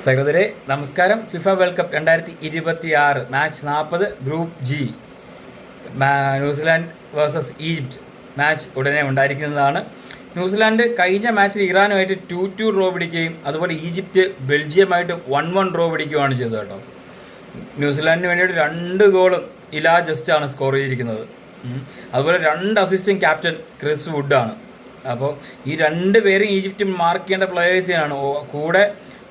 സഹോദരെ നമസ്കാരം. FIFA world cup 2026 match 40 group G New Zealand versus Egypt match ഉടനെ ഉണ്ടായിരിക്കുന്നതാണ്. New Zealand കഴിഞ്ഞ മാച്ചിൽ ഇറാനുമായിട്ട് 2-2 ഡ്രോ പിടിക്കുകയും അതുപോലെ ഈജിപ്റ്റ് ബെൽജിയമായിട്ട് 1-1 ഡ്രോ പിടിക്കുകയാണ് ചെയ്തത് കേട്ടോ. ന്യൂസിലാൻഡിന് വേണ്ടിയിട്ട് 2 ഗോളും ഇലാ ജസ്റ്റാണ് സ്കോർ ചെയ്തിരിക്കുന്നത്. അതുപോലെ 2 അസിസ്റ്റും ക്യാപ്റ്റൻ ക്രിസ് വുഡാണ്. അപ്പോൾ ഈ 2 പേരും ഈജിപ്റ്റ് മാർക്ക് ചെയ്യേണ്ട പ്ലെയേഴ്സാണ്. കൂടെ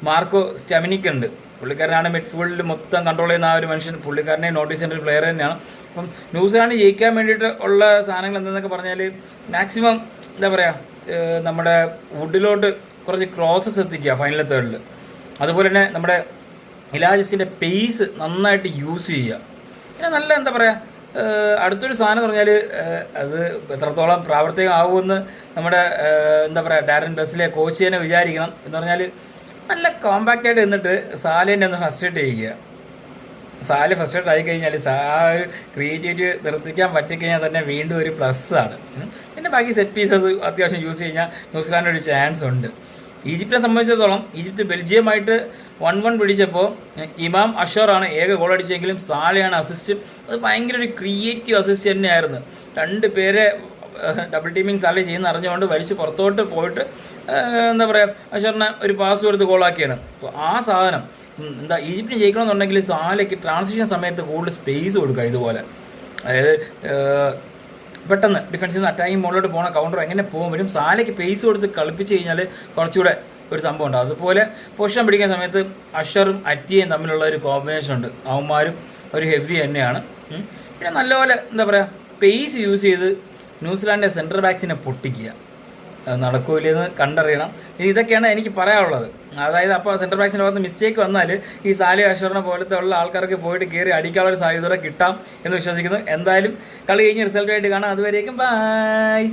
മാർക്കോ സ്റ്റെമിനിക് ഉണ്ട്. പുള്ളിക്കാരനാണ് മിഡ്ഫീൽഡിൽ മൊത്തം കൺട്രോൾ ചെയ്യുന്ന ആ ഒരു മനുഷ്യൻ. പുള്ളിക്കാരനെ നോട്ടീസ് ചെയ്യേണ്ട ഒരു പ്ലെയർ തന്നെയാണ്. അപ്പം ന്യൂസിലാൻഡ് ജയിക്കാൻ വേണ്ടിയിട്ട് ഉള്ള സാധനങ്ങൾ എന്തെന്നൊക്കെ പറഞ്ഞാൽ മാക്സിമം എന്താ പറയുക, നമ്മുടെ വുഡിലോട്ട് കുറച്ച് ക്രോസസ് എത്തിക്കുക ഫൈനൽ തേർഡിൽ. അതുപോലെ തന്നെ നമ്മുടെ ഇലാജസിൻ്റെ പേസ് നന്നായിട്ട് യൂസ് ചെയ്യുക. പിന്നെ നല്ല എന്താ പറയുക, അടുത്തൊരു സാധനം എന്ന് പറഞ്ഞാൽ അത് എത്രത്തോളം പ്രാവർത്തികമാകുമെന്ന് നമ്മുടെ എന്താ പറയുക ഡാരൻ ബെസ്ലിയെ കോച്ച് തന്നെ വിചാരിക്കണം. എന്ന് പറഞ്ഞാൽ നല്ല കോമ്പാക്റ്റായിട്ട് നിന്നിട്ട് സാലിനെ ഒന്ന് ഫസ്ട്രേറ്റ് ചെയ്യുക. സാല് ഫസ്ട്രേറ്റ് ആയിക്കഴിഞ്ഞാൽ ക്രിയേറ്റിവിറ്റി നിർത്തിക്കാൻ പറ്റിക്കഴിഞ്ഞാൽ തന്നെ വീണ്ടും ഒരു പ്ലസ് ആണ്. പിന്നെ ബാക്കി സെറ്റ് പീസസ് അത്യാവശ്യം യൂസ് കഴിഞ്ഞാൽ ന്യൂസിലാൻഡ് ഒരു ചാൻസ് ഉണ്ട്. ഈജിപ്തിനെ സംബന്ധിച്ചിടത്തോളം ഈജിപ്ത് ബെൽജിയമായിട്ട് 1-1 പിടിച്ചപ്പോൾ ഇമാം അഷറാണ് ഏക ഗോൾ അടിച്ചെങ്കിലും സാലയാണ് അസിസ്റ്റ്. അത് ഭയങ്കര ഒരു ക്രിയേറ്റീവ് അസിസ്റ്റ് തന്നെയായിരുന്നു. 2 പേരെ ഡബിൾ ടീമിങ് സാല ചെയ്യുന്ന അറിഞ്ഞുകൊണ്ട് വലിച്ച് പുറത്തോട്ട് പോയിട്ട് എന്താ പറയുക അഷറിനെ ഒരു പാസ് കൊടുത്ത് ഗോളാക്കിയാണ്. അപ്പോൾ ആ സാധനം എന്താ ഈജിപ്തിന് ജയിക്കണമെന്നുണ്ടെങ്കിൽ സാലയ്ക്ക് ട്രാൻസിഷൻ സമയത്ത് കൂടുതൽ സ്പേസ് കൊടുക്കുക. ഇതുപോലെ അതായത് പെട്ടെന്ന് ഡിഫൻസിൽ നിന്ന് അറ്റാക്കിങ് മോളിലോട്ട് പോകുന്ന കൗണ്ടർ എങ്ങനെ പോകും വരും. സാലയ്ക്ക് പേസ് കൊടുത്ത് കളിപ്പിച്ച് കഴിഞ്ഞാൽ കുറച്ചുകൂടെ ഒരു സംഭവം ഉണ്ടാകും. അതുപോലെ പൊസിഷൻ പിടിക്കുന്ന സമയത്ത് അഷറും അറ്റിയയും തമ്മിലുള്ള ഒരു കോമ്പിനേഷൻ ഉണ്ട്. അവന്മാരും ഒരു ഹെവി തന്നെയാണ്. പിന്നെ നല്ലപോലെ എന്താ പറയുക പേസ് യൂസ് ചെയ്ത് ന്യൂസിലാൻഡിൻ്റെ സെൻട്രൽ ബാക്സിനെ പൊട്ടിക്കുക. നടക്കൂലെന്ന് കണ്ടറിയണം. ഇതൊക്കെയാണ് എനിക്ക് പറയാനുള്ളത്. അതായത് അപ്പോൾ സെൻട്രൽ ബാക്സിൻ്റെ ഭാഗത്ത് മിസ്റ്റേക്ക് വന്നാൽ ഈ സാലി അഷറിനെ പോലത്തെ ഉള്ള ആൾക്കാർക്ക് പോയിട്ട് കയറി അടിക്കാനുള്ള ഒരു സാധ്യത കിട്ടാം എന്ന് വിശ്വസിക്കുന്നു. എന്തായാലും കളി കഴിഞ്ഞ് റിസൾട്ടായിട്ട് കാണാം. അതുവരേക്കും ബൈ.